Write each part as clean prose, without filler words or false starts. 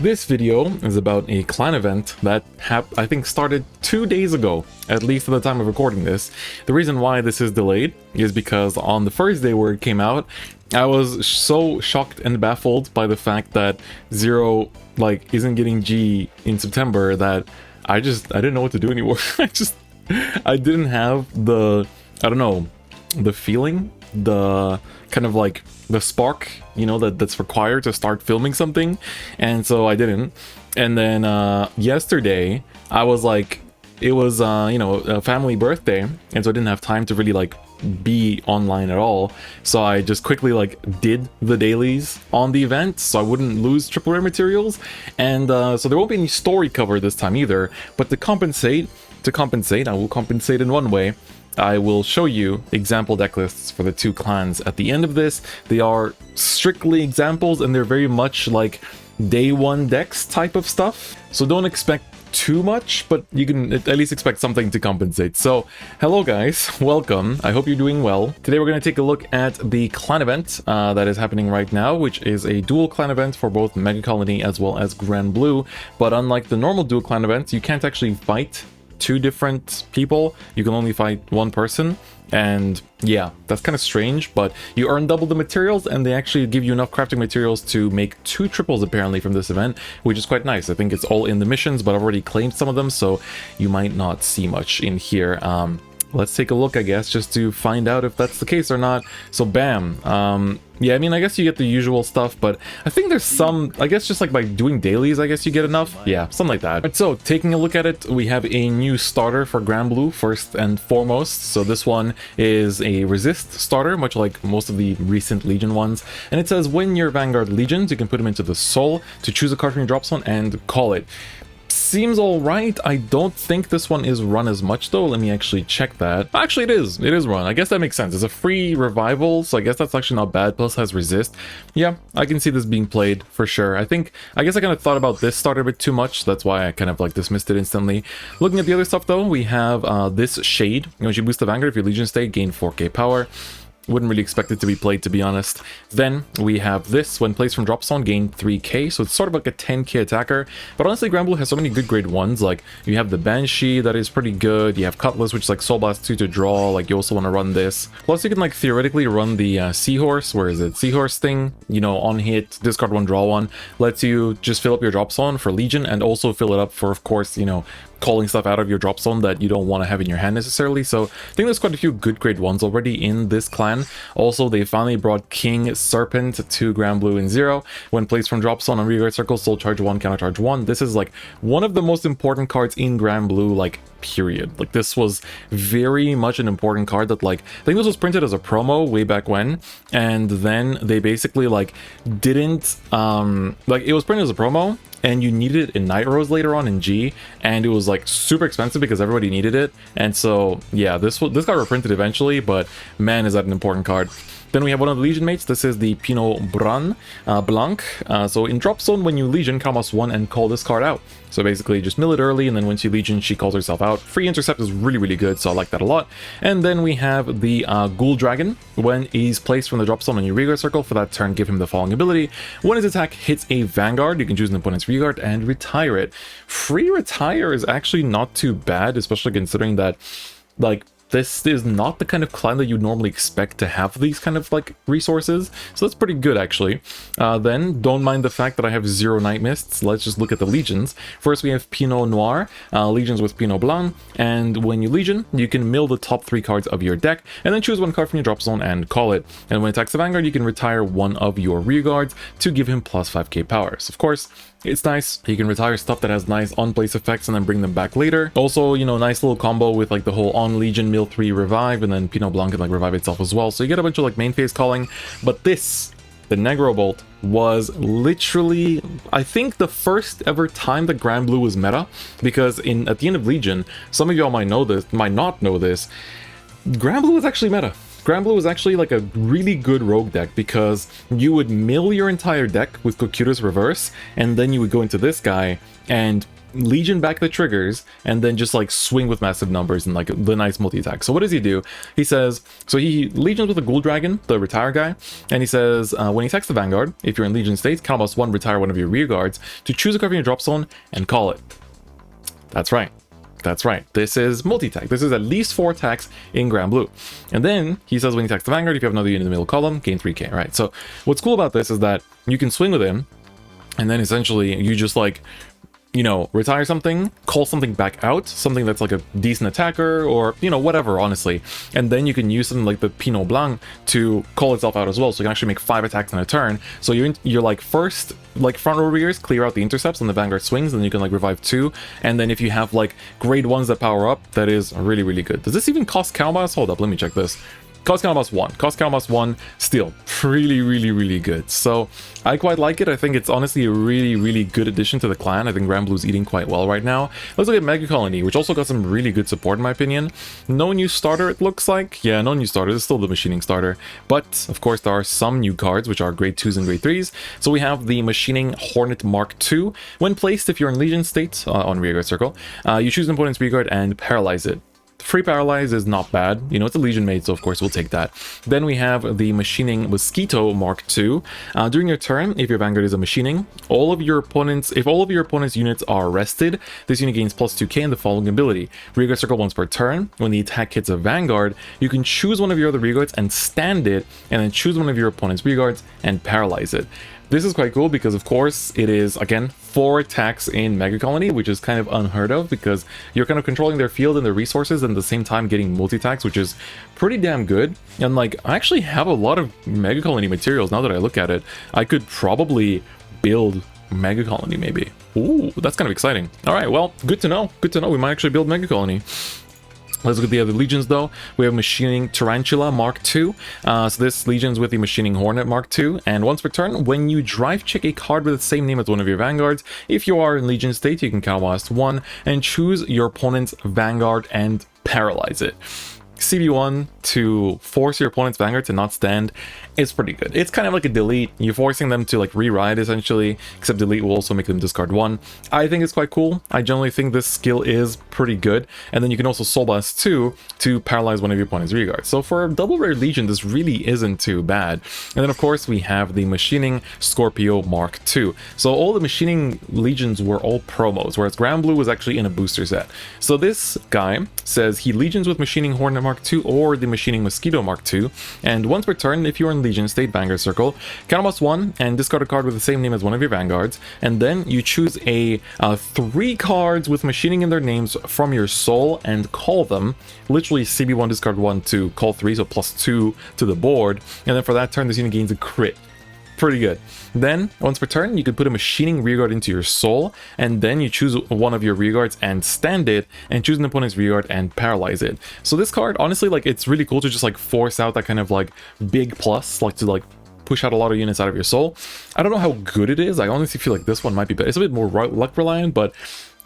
This video is about a clan event that I think started 2 days ago, at least at the time of recording this. The reason why this is delayed is because on the first day where it came out, I was so shocked and baffled by the fact that Zero isn't getting G in September that I didn't know what to do anymore. I didn't have the, I don't know, the feeling, the kind of the spark, you know, that's required to start filming something, and so I didn't. And then yesterday I was it was you know, a family birthday, and so I didn't have time to really be online at all, so I just quickly did the dailies on the event so I wouldn't lose triple rare materials. And so there won't be any story cover this time either, but to compensate, I will compensate in one way. I will show you example deck lists for the two clans at the end of this. They are strictly examples, and they're very much like day one decks type of stuff, so don't expect too much, but you can at least expect something to compensate. So hello guys, welcome. I hope you're doing well. Today we're going to take a look at the clan event that is happening right now, which is a dual clan event for both Megacolony as well as Granblue. But unlike the normal dual clan events, you can't actually fight two different people. You can only fight one person, and yeah, that's kind of strange, but you earn double the materials, and they actually give you enough crafting materials to make 2 triples apparently from this event, which is quite nice. I think it's all in the missions, but I've already claimed some of them, so you might not see much in here. Let's take a look, I guess, just to find out if that's the case or not. So bam. Yeah, I mean, I guess you get the usual stuff, but I think there's some, I guess just by doing dailies, I guess you get enough. Yeah, something like that. But so, taking a look at it, we have a new starter for Granblue, first and foremost. So this one is a resist starter, much like most of the recent Legion ones. And it says, when your Vanguard Legions, you can put them into the soul to choose a card from your drop zone and call it. Seems alright. I don't think this one is run as much though. Let me actually check that. Actually, it is run. I guess that makes sense. It's a free revival, so I guess that's actually not bad. Plus has resist. Yeah, I can see this being played for sure. I guess I kind of thought about this starter a bit too much. That's why I kind of dismissed it instantly. Looking at the other stuff though, we have this Shade. When you boost the Vanguard, if your Legion state, gain 4k power. Wouldn't really expect it to be played, to be honest. Then we have this, when placed from drop zone, gain 3k, so it's sort of like a 10k attacker. But honestly, Granblue has so many good grade ones. You have the Banshee, that is pretty good. You have Cutlass, which is Soul Blast 2 to draw. You also want to run this. Plus, you can theoretically run the Seahorse. Where is it? Seahorse thing. You know, on hit, discard 1, draw 1. Lets you just fill up your drop zone for Legion, and also fill it up for, of course, you know, calling stuff out of your drop zone that you don't want to have in your hand necessarily. So I think there's quite a few good grade ones already in this clan. Also, they finally brought King Serpent to Granblue in 0. When placed from drop zone on rearguard circle, soul charge 1, counter charge 1. This is one of the most important cards in Granblue, period. This was very much an important card that I think this was printed as a promo way back when, and then they basically didn't it was printed as a promo, and you needed it in Night Rose later on in G, and it was super expensive because everybody needed it. And so yeah, this got reprinted eventually, but man, is that an important card. Then we have one of the Legion mates. This is the Pinot Blanc. So in drop zone, when you Legion, count +1 and call this card out. So basically just mill it early, and then once you Legion, she calls herself out. Free intercept is really, really good, so I like that a lot. And then we have the Ghoul Dragon. When he's placed from the drop zone on your rearguard circle, for that turn, give him the following ability. When his attack hits a Vanguard, you can choose an opponent's rearguard and retire it. Free retire is actually not too bad, especially considering that, this is not the kind of clan that you normally expect to have these kind of resources, so that's pretty good actually. Then don't mind the fact that I have 0 Night Mists. Let's just look at the Legions. First we have Pinot Noir, Legions with Pinot Blanc, and when you Legion, you can mill the top 3 cards of your deck, and then choose one card from your drop zone and call it. And when it attacks the Vanguard, you can retire one of your rearguards to give him plus 5k powers. Of course, it's nice. You can retire stuff that has nice on-place effects and then bring them back later. Also, you know, nice little combo with the whole on Legion mill 3 revive, and then Pinot Blanc can revive itself as well. So you get a bunch of main phase calling. But this, the Negro Bolt, was literally, I think, the first ever time that Granblue was meta, because at the end of Legion, some of y'all might know this, might not know this, Granblue was actually meta. Granblue was actually like a really good rogue deck because you would mill your entire deck with Cocytus Reverse, and then you would go into this guy and Legion back the triggers, and then just like swing with massive numbers and like the nice multi-attack. So what does he do? He says, so he Legions with a Ghoul Dragon, the retire guy, and he says, when he attacks the Vanguard, if you're in Legion state, count plus 1, retire one of your rear guards to choose a card from your drop zone and call it. That's right. That's right. This is multi-attack. This is at least 4 attacks in Granblue. And then he says when he attacks the Vanguard, if you have another unit in the middle column, gain 3k, right? So what's cool about this is that you can swing with him, and then essentially you just like, you know, retire something, call something back out, something that's like a decent attacker, or, you know, whatever, honestly. And then you can use something like the Pinot Blanc to call itself out as well, so you can actually make 5 attacks in a turn. So you're like, first, like, front row rears, clear out the intercepts, and the Vanguard swings, and then you can, like, revive 2. And then if you have, like, grade 1s that power up, that is really, really good. Does this even cost Counterblast? Hold up, let me check this. Cost Counterblast 1. Cost Counterblast 1, still really, really, really good. So I quite like it. I think it's honestly a really, really good addition to the clan. I think Granblue's eating quite well right now. Let's look at Megacolony, which also got some really good support in my opinion. No new starter, it looks like. Yeah, no new starter. It's still the machining starter. But of course, there are some new cards, which are grade 2s and grade 3s. So we have the Machining Hornet Mark II. When placed, if you're in Legion state on rearguard circle, you choose an opponent's rearguard and paralyze it. Free Paralyze is not bad. You know, it's a Legion made, so of course we'll take that. Then we have the Machining Mosquito Mark II. During your turn, if your Vanguard is a Machining, if all of your opponent's units are arrested, this unit gains plus 2k in the following ability. Rearguard circle once per turn. When the attack hits a Vanguard, you can choose one of your other rearguards and stand it, and then choose one of your opponent's rearguards and paralyze it. This is quite cool because, of course, it is, again, 4 attacks in Megacolony, which is kind of unheard of because you're kind of controlling their field and their resources and at the same time getting multi-attacks, which is pretty damn good. And, like, I actually have a lot of Megacolony materials now that I look at it. I could probably build Megacolony, maybe. Ooh, that's kind of exciting. All right, well, good to know. Good to know. We might actually build Megacolony. Let's look at the other legions though. We have Machining Tarantula Mark II. So this legion's with the Machining Hornet Mark II. And once per turn, when you drive check a card with the same name as one of your Vanguards, if you are in Legion state, you can counterblast 1 and choose your opponent's Vanguard and paralyze it. CB1 to force your opponent's Vanguard to not stand is pretty good. It's kind of like a delete. You're forcing them to like rewrite essentially, except delete will also make them discard 1. I think it's quite cool. I generally think this skill is pretty good. And then you can also Soul Blast 2 to paralyze one of your opponent's rearguards. So for a double rare legion, this really isn't too bad. And then of course we have the Machining Scorpio Mark II. So all the Machining legions were all promos, whereas Granblue was actually in a booster set. So this guy says he legions with Machining Hornet Mark II or the Machining Mosquito Mark II, and once per turn, if you're in Legion state Vanguard circle, counterblast 1 and discard a card with the same name as one of your Vanguards, and then you choose a 3 cards with machining in their names from your soul and call them. Literally CB1 discard 1 to call 3, so +2 to the board, and then for that turn this unit gains a crit. Pretty good. Then, once per turn, you could put a Machining Rearguard into your soul, and then you choose one of your rearguards and stand it, and choose an opponent's rearguard and paralyze it. So this card, honestly, like, it's really cool to just, like, force out that kind of, like, big plus, like, to, like, push out a lot of units out of your soul. I don't know how good it is. I honestly feel like this one might be better. It's a bit more luck reliant, but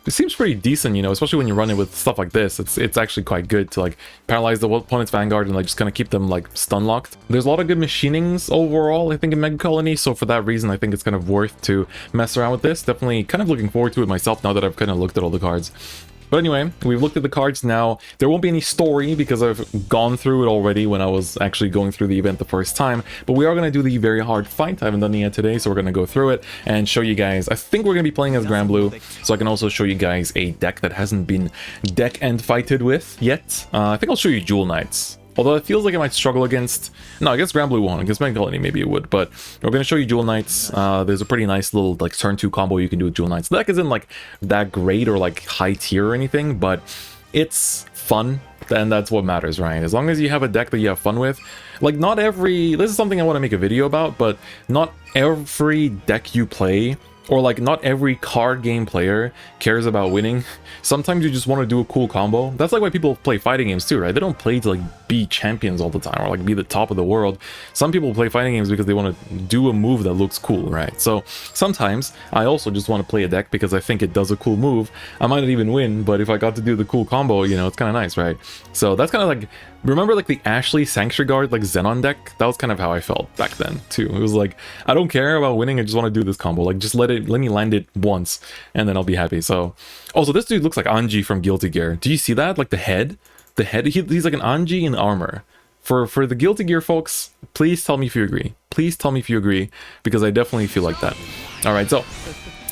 it seems pretty decent, you know, especially when you're running with stuff like this. It's actually quite good to like paralyze the opponent's Vanguard and like just kind of keep them like stun locked. There's a lot of good machinings overall, I think, in Megacolony, so for that reason I think it's kind of worth to mess around with this. Definitely kind of looking forward to it myself now that I've kind of looked at all the cards. But anyway, we've looked at the cards now. There won't be any story because I've gone through it already when I was actually going through the event the first time. But we are going to do the very hard fight. I haven't done it yet today, so we're going to go through it and show you guys. I think we're going to be playing as Granblue, so I can also show you guys a deck that hasn't been deck and fighted with yet. I think I'll show you Jewel Knights. Although it feels like I might struggle against... No, I guess Granblue won't. Against Megacolony maybe it would. But we're going to show you Jewel Knights. There's a pretty nice little like turn 2 combo you can do with Jewel Knights. The deck isn't like that great or like high tier or anything, but it's fun. And that's what matters, right? As long as you have a deck that you have fun with. Like, not every... This is something I want to make a video about, but not every deck you play... Or like, not every card game player cares about winning. Sometimes you just want to do a cool combo. That's like why people play fighting games too, right? They don't play to like be champions all the time or like be the top of the world. Some people play fighting games because they want to do a move that looks cool, right? So sometimes I also just want to play a deck because I think it does a cool move. I might not even win, but if I got to do the cool combo, you know, it's kind of nice, right? So that's kind of like, remember like the Ashley Sanctuary Guard like Xenon deck? That was kind of how I felt back then too. It was like, I don't care about winning, I just want to do this combo. Like just let me land it once and then I'll be happy. So also this dude looks like Anji from Guilty Gear. Do you see that? Like the head, he's like an Anji in armor. For the Guilty Gear folks, please tell me if you agree. Please tell me if you agree, because I definitely feel like that. Alright, so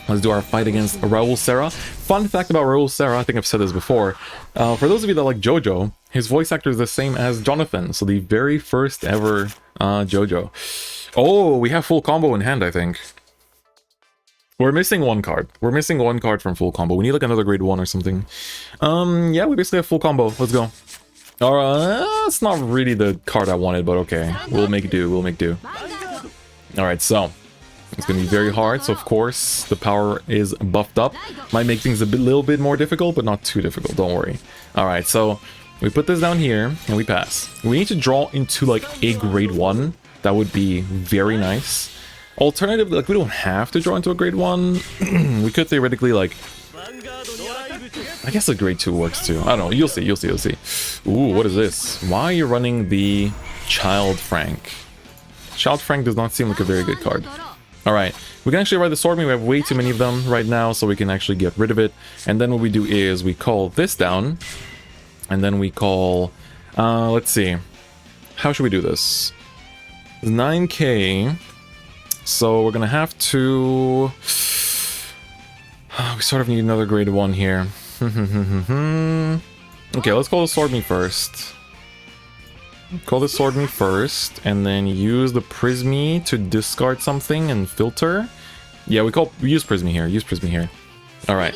let's do our fight against Raul Serra. Fun fact about Raul Serra, I think I've said this before. For those of you that like JoJo, his voice actor is the same as Jonathan, so the very first ever JoJo. Oh, we have full combo in hand, I think. We're missing one card. We're missing one card from full combo. We need like another grade 1 or something. Yeah, we basically have full combo. Let's go. Alright, it's not really the card I wanted, but okay. We'll make do, we'll make do. Alright, so it's gonna be very hard, so of course the power is buffed up. Might make things a little bit more difficult, but not too difficult, don't worry. Alright, so we put this down here and we pass. We need to draw into like a grade 1. That would be very nice. Alternatively, like we don't have to draw into a grade 1. We could theoretically like, I guess a grade 2 works too. I don't know, you'll see, you'll see, you'll see. Ooh, what is this? Why are you running the Child Frank? Child Frank does not seem like a very good card. Alright, we can actually ride the Swordman. We have way too many of them right now, so we can actually get rid of it. And then what we do is we call this down. And then we call... let's see. How should we do this? It's 9k. So we're gonna have to... we sort of need another grade 1 here. Okay, let's call the Swordman first. Call the Swordman first, and then use the Prismy to discard something and filter. Yeah, we use Prismy here. Use Prismy here. Alright.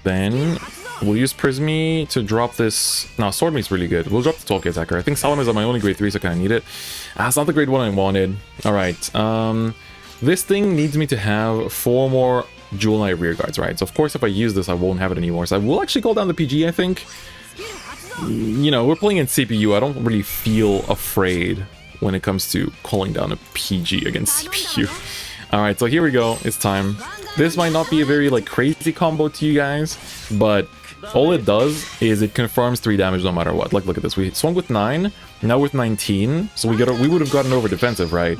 Then we'll use Prismy to drop this. No, Swordman's really good. We'll drop the 12k attacker. I think Salaman's on my only grade 3, so I kind of need it. It's not the grade 1 I wanted. Alright. This thing needs me to have 4 more Jewel Knight rear guards, right? So of course if I use this I won't have it anymore. So I will actually call down the PG, I think. You know, we're playing in CPU. I don't really feel afraid when it comes to calling down a PG against CPU. Alright, so here we go. It's time. This might not be a very like crazy combo to you guys, but all it does is it confirms 3 damage no matter what. Like look at this. We swung with 9, now with 19. So we would have gotten over defensive, right?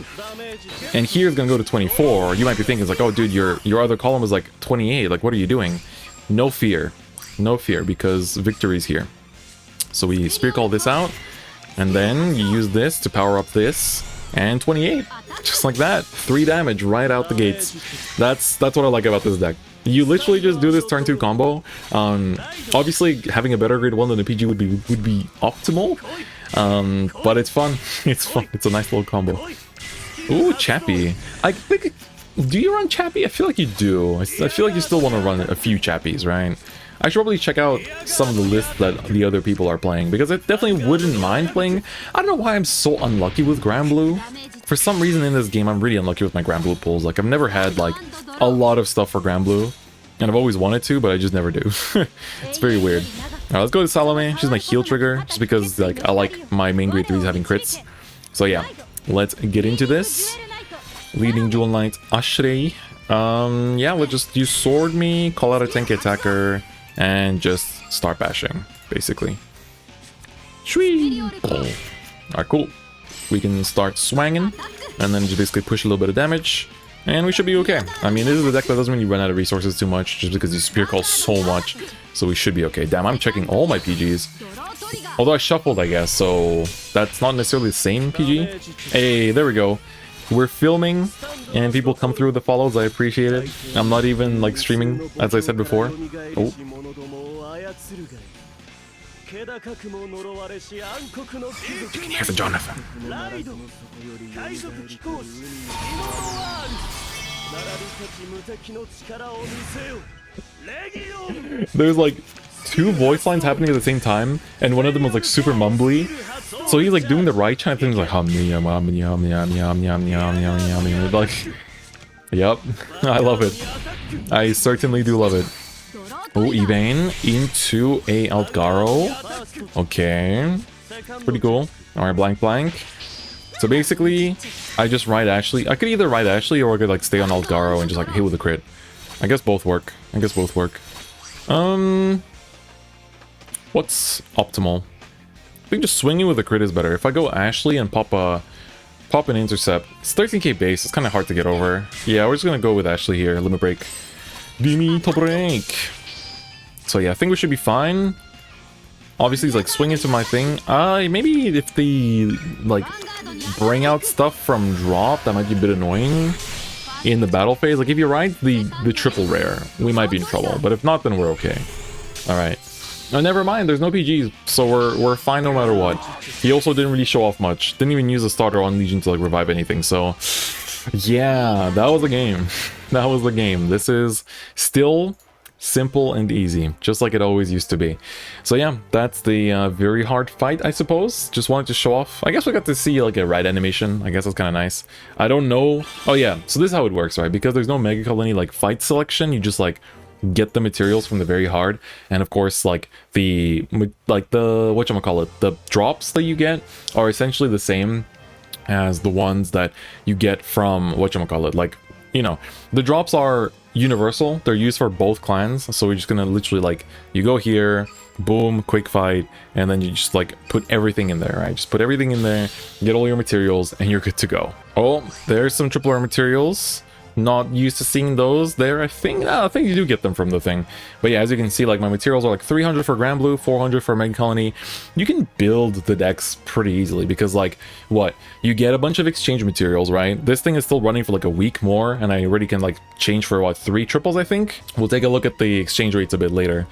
And here's gonna go to 24. You might be thinking it's like, oh dude, your other column is like 28. Like what are you doing? No fear. No fear, because victory's here. So we Spear Call this out, and then you use this to power up this, and 28. Just like that. 3 damage right out the gates. That's what I like about this deck. You literally just do this turn 2 combo. Obviously, having a better grade 1 than a PG would be optimal. But it's fun. It's fun. It's a nice little combo. Ooh, Chappie. I think... Do you run Chappie? I feel like you do. I feel like you still want to run a few Chappies, right? I should probably check out some of the lists that the other people are playing, because I definitely wouldn't mind playing. I don't know why I'm so unlucky with Granblue. For some reason in this game, I'm really unlucky with my Granblue pulls. Like, I've never had, like, a lot of stuff for Granblue, and I've always wanted to, but I just never do. It's very weird. Alright, let's go to Salome. She's my heal trigger, just because, like, I like my main grade 3s having crits. So yeah, let's get into this. Leading Jewel Knight Ashrei. Yeah, let's just use Sword Me, call out a 10k attacker, and just start bashing, basically. Shui! Alright, cool. We can start swanging, and then just basically push a little bit of damage, and we should be okay. I mean, this is a deck that doesn't really run out of resources too much, just because you Spear Call so much, so we should be okay. Damn, I'm checking all my PGs. Although I shuffled, I guess, so that's not necessarily the same PG. Hey, there we go. We're filming, and people come through with the follows. I appreciate it. I'm not even, like, streaming, as I said before. Oh. You can hear the Jonathan. There's, like, 2 voice lines happening at the same time, and one of them was, like, super mumbly. So he's like doing the right chant thing, like like, yep, I love it. I certainly do love it. Oh, Evane into a Altgaro. Okay. Pretty cool. Alright, blank blank. So basically, I just ride Ashley. I could either ride Ashley or I could like stay on Altgaro and just like hit with a crit. I guess both work. What's optimal? I think just swinging with a crit is better. If I go Ashley and pop an intercept, it's 13k base. It's kind of hard to get over. Yeah, we're just gonna go with Ashley here. Limit break. Limit break. So yeah, I think we should be fine. Obviously, he's like swing into my thing. Maybe if they like bring out stuff from drop, that might be a bit annoying in the battle phase. Like if you ride the triple rare, we might be in trouble. But if not, then we're okay. All right. Oh, never mind. There's no PGs, so we're fine no matter what. He also didn't really show off much. Didn't even use a starter on Legion to like revive anything. So yeah, that was the game. That was the game. This is still simple and easy, just like it always used to be. So yeah, that's the very hard fight, I suppose. Just wanted to show off. I guess we got to see like a ride animation. I guess that's kind of nice. I don't know. Oh yeah, so this is how it works, right? Because there's no Megacolony like fight selection, you just like get the materials from the very hard, and of course like the whatchamacallit, the drops that you get are essentially the same as the ones that you get from whatchamacallit. Like, you know, the drops are universal, they're used for both clans, so we're just gonna literally like, you go here, boom, quick fight, and then you just like put everything in there, right? Just put everything in there, get all your materials, and you're good to go. Oh, there's some triple R materials. Not used to seeing those there. I think you do get them from the thing. But yeah, as you can see, like my materials are like 300 for Granblue, 400 for Megacolony. You can build the decks pretty easily because like what? You get a bunch of exchange materials, right? This thing is still running for like a week more, and I already can like change for what, 3 triples, I think? We'll take a look at the exchange rates a bit later.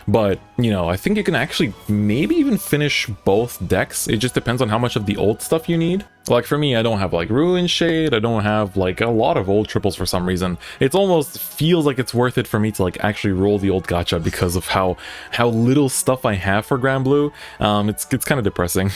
But, you know, I think you can actually maybe even finish both decks. It just depends on how much of the old stuff you need. Like for me, I don't have like Ruin Shade, I don't have like a lot of old triples for some reason. It almost feels like it's worth it for me to like actually roll the old gacha because of how little stuff I have for Granblue. It's kind of depressing.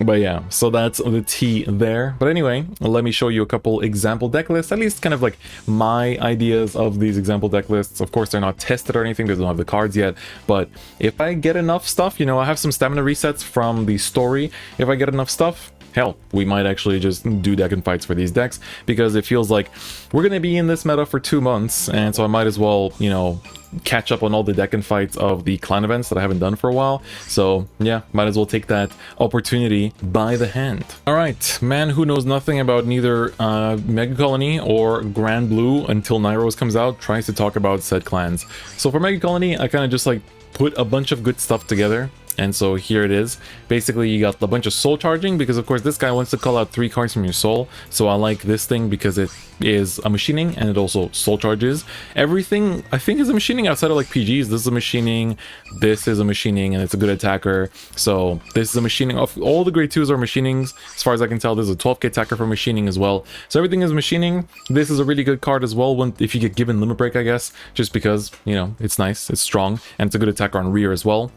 But yeah, so that's the tea there. But anyway, let me show you a couple example deck lists, at least kind of like my ideas of these example deck lists. Of course, they're not tested or anything, they don't have the cards yet, but if I get enough stuff, you know, I have some stamina resets from the story. If I get enough stuff, hell, we might actually just do deck and fights for these decks, because it feels like we're going to be in this meta for 2 months, and so I might as well, you know, catch up on all the deck and fights of the clan events that I haven't done for a while. So yeah, might as well take that opportunity by the hand. All right, man who knows nothing about neither Megacolony or Granblue until Nyros comes out tries to talk about said clans. So for Megacolony, I kind of just like put a bunch of good stuff together. And so here it is. Basically, you got a bunch of soul charging, because of course this guy wants to call out 3 cards from your soul. So I like this thing because it is a machining and it also soul charges. Everything I think is a machining outside of like PGs. This is a machining, this is a machining, and it's a good attacker. So this is a machining. Of all the grade 2s are machinings. As far as I can tell, there's a 12k attacker for machining as well. So everything is machining. This is a really good card as well when, if you get given limit break, I guess, just because, you know, it's nice, it's strong, and it's a good attacker on rear as well.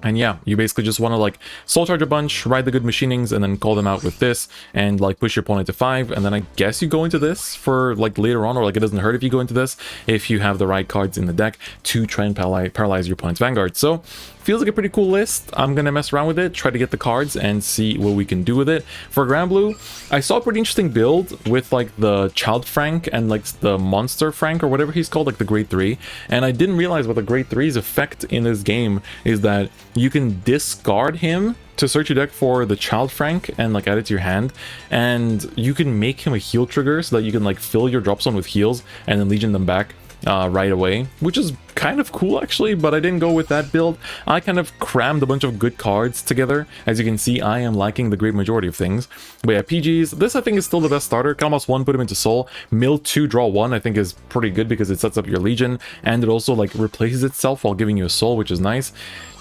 And yeah, you basically just want to like soul charge a bunch, ride the good machinings, and then call them out with this, and like push your opponent to 5, and then I guess you go into this for like later on, or like it doesn't hurt if you go into this if you have the right cards in the deck to try and paralyze your opponent's Vanguard. So feels like a pretty cool list. I'm gonna mess around with it, try to get the cards and see what we can do with it. For Granblue, I saw a pretty interesting build with like the Child Frank and like the Monster Frank or whatever he's called, like the grade 3, and I didn't realize what the grade 3's effect in this game is, that you can discard him to search your deck for the Child Frank and like add it to your hand, and you can make him a heal trigger so that you can like fill your drop zone with heals and then legion them back right away, which is kind of cool actually. But I didn't go with that build. I kind of crammed a bunch of good cards together. As you can see, I am liking the great majority of things. But yeah, PGs, this I think is still the best starter. Kalmas 1, put him into soul. Mill 2, draw 1 I think is pretty good because it sets up your legion, and it also like replaces itself while giving you a soul, which is nice.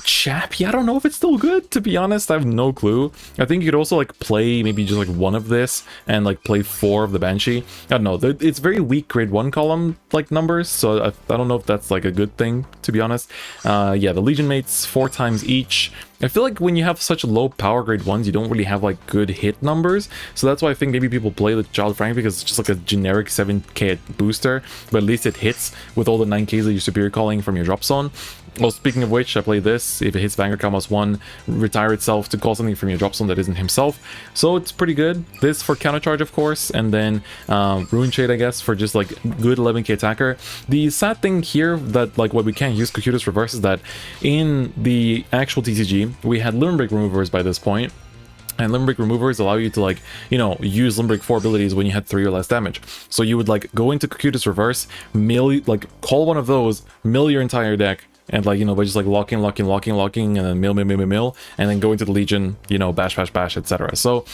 Chappie, I don't know if it's still good, to be honest. I have no clue. I think you could also like play maybe just like 1 of this and like play 4 of the Banshee. I don't know, it's very weak grade 1 column like numbers, so I don't know if that's like a good thing, to be honest. Yeah, the Legion mates 4 times each. I feel like when you have such low power grade ones, you don't really have like good hit numbers. So that's why I think maybe people play the Child Frank, because it's just like a generic 7k booster, but at least it hits with all the 9ks that you're superior calling from your drop zone. Well, speaking of which, I play this. If it hits Vanguard cost 1, retire itself to call something from your drop zone that isn't himself. So it's pretty good. This for countercharge, of course, and then Rune Shade, I guess, for just like good 11k attacker. The sad thing here that like what we can't use Cocytus Reverse is that in the actual TCG, we had Limit Break removers by this point. And Limit Break removers allow you to, like, you know, use Limit Break 4 abilities when you had 3 or less damage. So you would like go into Cocytus Reverse, call one of those, mill your entire deck, and like, you know, by just like locking, and then mill, and then go into the Legion, you know, bash, etc. So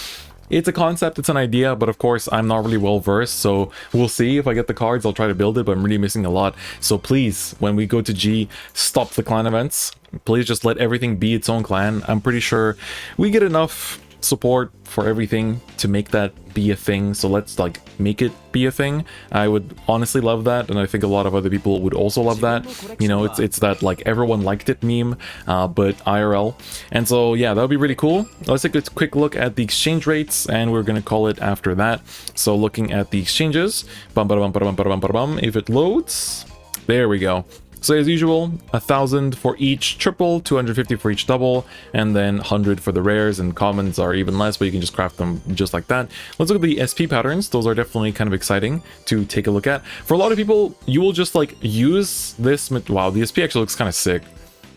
it's a concept, it's an idea, but of course I'm not really well versed, so we'll see. If I get the cards, I'll try to build it, but I'm really missing a lot. So please, when we go to G, stop the clan events. Please just let everything be its own clan. I'm pretty sure we get enough support for everything to make that be a thing, so let's like make it be a thing. I would honestly love that, and I think a lot of other people would also love that. You know, it's that like everyone liked it meme, but IRL. And so yeah, that would be really cool. Let's take a quick look at the exchange rates, and we're gonna call it after that. So looking at the exchanges, if it loads, there we go. So as usual, 1,000 for each triple, 250 for each double, and then 100 for the rares, and commons are even less, but you can just craft them just like that. Let's look at the SP patterns. Those are definitely kind of exciting to take a look at. For a lot of people, you will just like use this. Wow, the SP actually looks kind of sick.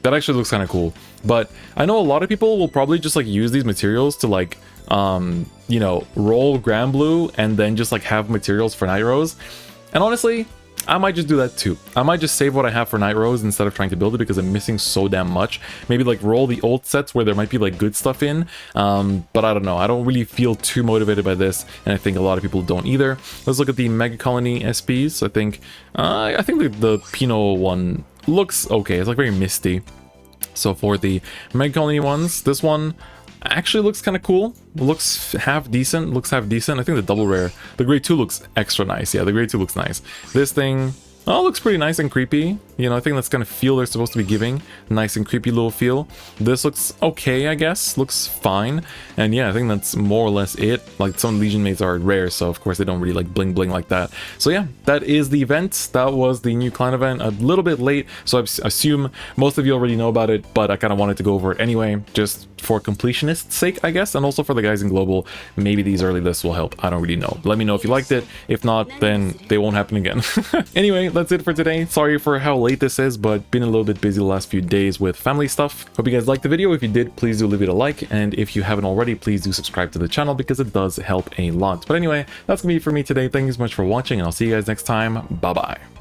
That actually looks kind of cool. But I know a lot of people will probably just like use these materials to like, you know, roll Granblue and then just like have materials for Night Rose. And honestly, I might just do that too. I might just save what I have for Night Rose instead of trying to build it, because I'm missing so damn much. Maybe like roll the old sets where there might be like good stuff in, but I don't know. I don't really feel too motivated by this, and I think a lot of people don't either. Let's look at the Megacolony SPs. I think the Pinot one looks okay. It's like very misty. So for the Megacolony ones, this one actually looks kind of cool. Looks half decent. I think the double rare, the grade 2 looks extra nice. Yeah, the grade 2 looks nice. This thing, oh, looks pretty nice and creepy. You know, I think that's kind of feel they're supposed to be giving. Nice and creepy little feel. This looks okay, I guess. Looks fine. And yeah, I think that's more or less it. Like, some Legion mates are rare, so of course they don't really like bling bling like that. So yeah, that is the event. That was the new clan event. A little bit late, so I assume most of you already know about it, but I kind of wanted to go over it anyway, just for completionist's sake, I guess, and also for the guys in Global. Maybe these early lists will help. I don't really know. Let me know if you liked it. If not, then they won't happen again. Anyway, that's it for today. Sorry for how late this is, but been a little bit busy the last few days with family stuff. Hope you guys liked the video. If you did, please do leave it a like, and if you haven't already, please do subscribe to the channel, because it does help a lot. But anyway, that's gonna be it for me today. Thank you so much for watching, and I'll see you guys next time. Bye bye.